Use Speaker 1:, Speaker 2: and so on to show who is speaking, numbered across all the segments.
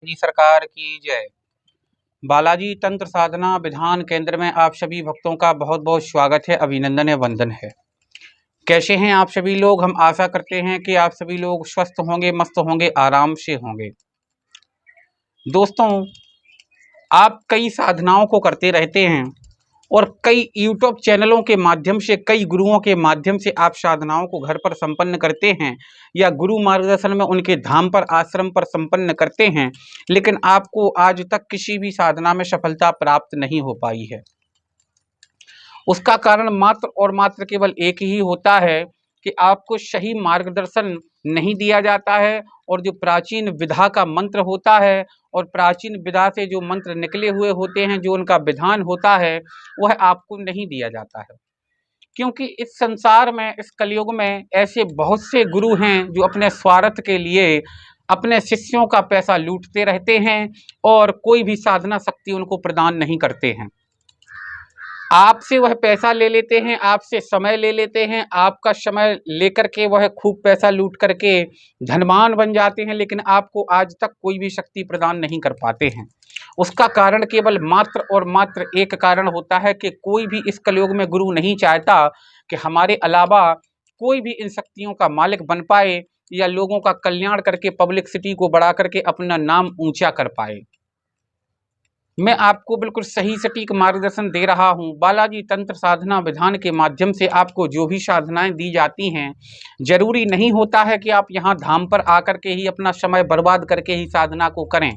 Speaker 1: जी सरकार की जय। बालाजी तंत्र साधना विधान केंद्र में आप सभी भक्तों का बहुत बहुत स्वागत है, अभिनंदन है, वंदन है। कैसे हैं आप सभी लोग? हम आशा करते हैं कि आप सभी लोग स्वस्थ होंगे, मस्त होंगे, आराम से होंगे। दोस्तों, आप कई साधनाओं को करते रहते हैं और कई यूट्यूब चैनलों के माध्यम से, कई गुरुओं के माध्यम से आप साधनाओं को घर पर संपन्न करते हैं या गुरु मार्गदर्शन में उनके धाम पर, आश्रम पर संपन्न करते हैं, लेकिन आपको आज तक किसी भी साधना में सफलता प्राप्त नहीं हो पाई है। उसका कारण मात्र और मात्र केवल एक ही होता है कि आपको सही मार्गदर्शन नहीं दिया जाता है और जो प्राचीन विधा का मंत्र होता है और प्राचीन विधा से जो मंत्र निकले हुए होते हैं, जो उनका विधान होता है, वह आपको नहीं दिया जाता है। क्योंकि इस संसार में, इस कलयुग में ऐसे बहुत से गुरु हैं जो अपने स्वार्थ के लिए अपने शिष्यों का पैसा लूटते रहते हैं और कोई भी साधना शक्ति उनको प्रदान नहीं करते हैं। आपसे वह पैसा ले लेते हैं, आपसे समय ले लेते हैं, आपका समय लेकर के वह खूब पैसा लूट करके धनवान बन जाते हैं, लेकिन आपको आज तक कोई भी शक्ति प्रदान नहीं कर पाते हैं। उसका कारण केवल मात्र और मात्र एक कारण होता है कि कोई भी इस कलयुग में गुरु नहीं चाहता कि हमारे अलावा कोई भी इन शक्तियों का मालिक बन पाए या लोगों का कल्याण करके पब्लिसिटी को बढ़ा करके अपना नाम ऊंचा कर पाए। मैं आपको बिल्कुल सही सटीक मार्गदर्शन दे रहा हूं। बालाजी तंत्र साधना विधान के माध्यम से आपको जो भी साधनाएं दी जाती हैं, जरूरी नहीं होता है कि आप यहां धाम पर आकर के ही अपना समय बर्बाद करके ही साधना को करें।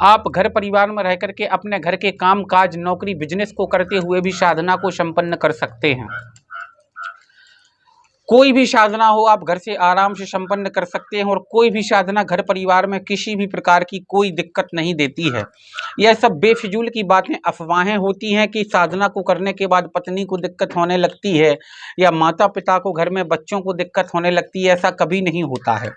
Speaker 1: आप घर परिवार में रह करके अपने घर के काम काज, नौकरी, बिजनेस को करते हुए भी साधना को संपन्न कर सकते हैं। कोई भी साधना हो आप घर से आराम से संपन्न कर सकते हैं और कोई भी साधना घर परिवार में किसी भी प्रकार की कोई दिक्कत नहीं देती है। यह सब बेफिजूल की बातें, अफवाहें होती हैं कि साधना को करने के बाद पत्नी को दिक्कत होने लगती है या माता पिता को, घर में बच्चों को दिक्कत होने लगती है। ऐसा कभी नहीं होता है।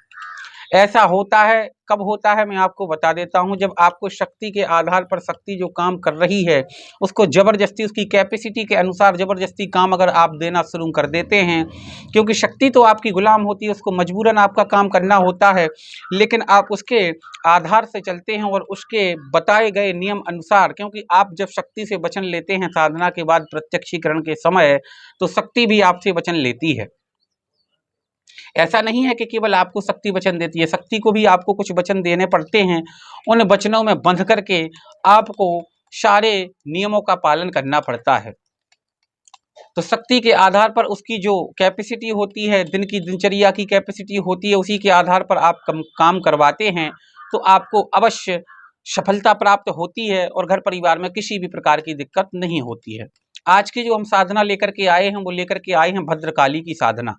Speaker 1: ऐसा होता है, कब होता है मैं आपको बता देता हूं। जब आपको शक्ति के आधार पर, शक्ति जो काम कर रही है उसको जबरदस्ती, उसकी कैपेसिटी के अनुसार जबरदस्ती काम अगर आप देना शुरू कर देते हैं, क्योंकि शक्ति तो आपकी गुलाम होती है, उसको मजबूरन आपका काम करना होता है, लेकिन आप उसके आधार से चलते हैं और उसके बताए गए नियम अनुसार, क्योंकि आप जब शक्ति से वचन लेते हैं साधना के बाद प्रत्यक्षीकरण के समय, तो शक्ति भी आपसे वचन लेती है। ऐसा नहीं है कि केवल आपको शक्ति वचन देती है, शक्ति को भी आपको कुछ वचन देने पड़ते हैं। उन वचनों में बंध करके आपको सारे नियमों का पालन करना पड़ता है। तो शक्ति के आधार पर उसकी जो कैपेसिटी होती है, दिन की दिनचर्या की कैपेसिटी होती है, उसी के आधार पर आप काम करवाते हैं तो आपको अवश्य सफलता प्राप्त होती है और घर परिवार में किसी भी प्रकार की दिक्कत नहीं होती है। आज की जो हम साधना लेकर के आए हैं, वो लेकर के आए हैं भद्रकाली की साधना।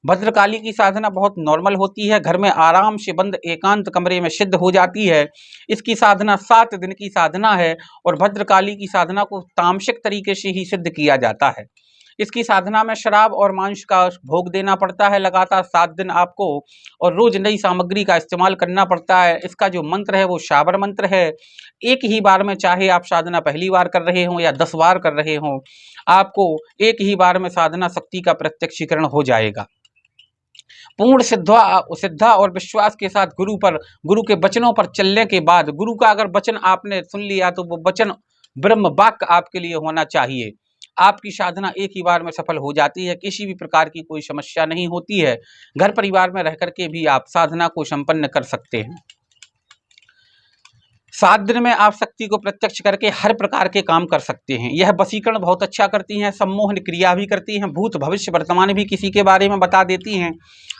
Speaker 1: भद्रकाली की साधना बहुत नॉर्मल होती है, घर में आराम से बंद एकांत कमरे में सिद्ध हो जाती है। इसकी साधना 7 दिन की साधना है और भद्रकाली की साधना को तामसिक तरीके से ही सिद्ध किया जाता है। इसकी साधना में शराब और मांस का भोग देना पड़ता है लगातार 7 दिन आपको, और रोज नई सामग्री का इस्तेमाल करना पड़ता है। इसका जो मंत्र है वो शाबर मंत्र है। एक ही बार में, चाहे आप साधना पहली बार कर रहे हों या 10 बार कर रहे हों, आपको एक ही बार में साधना शक्ति का प्रत्यक्षीकरण हो जाएगा। पूर्ण सिद्धा और विश्वास के साथ गुरु पर, गुरु के वचनों पर चलने के बाद, गुरु का अगर वचन आपने सुन लिया तो वो वचन ब्रह्म वाक्य आपके लिए होना चाहिए। आपकी साधना एक ही बार में सफल हो जाती है, किसी भी प्रकार की कोई समस्या नहीं होती है। घर परिवार में रह करके भी आप साधना को संपन्न कर सकते हैं। 7 दिन में आप शक्ति को प्रत्यक्ष करके हर प्रकार के काम कर सकते हैं। यह वशीकरण बहुत अच्छा करती हैं, सम्मोहन क्रिया भी करती हैं, भूत भविष्य वर्तमान भी किसी के बारे में बता देती हैं,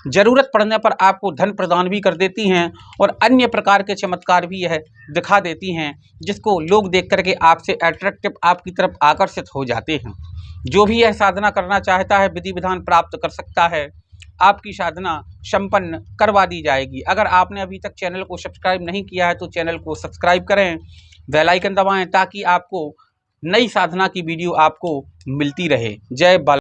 Speaker 1: जरूरत पड़ने पर आपको धन प्रदान भी कर देती हैं और अन्य प्रकार के चमत्कार भी यह दिखा देती हैं, जिसको लोग देख करके आपसे अट्रैक्टिव, आपकी तरफ आकर्षित हो जाते हैं। जो भी यह साधना करना चाहता है विधि विधान प्राप्त कर सकता है, आपकी साधना संपन्न करवा दी जाएगी। अगर आपने अभी तक चैनल को सब्सक्राइब नहीं किया है तो चैनल को सब्सक्राइब करें, बेल आइकन दबाएं ताकि आपको नई साधना की वीडियो आपको मिलती रहे। जय बाला।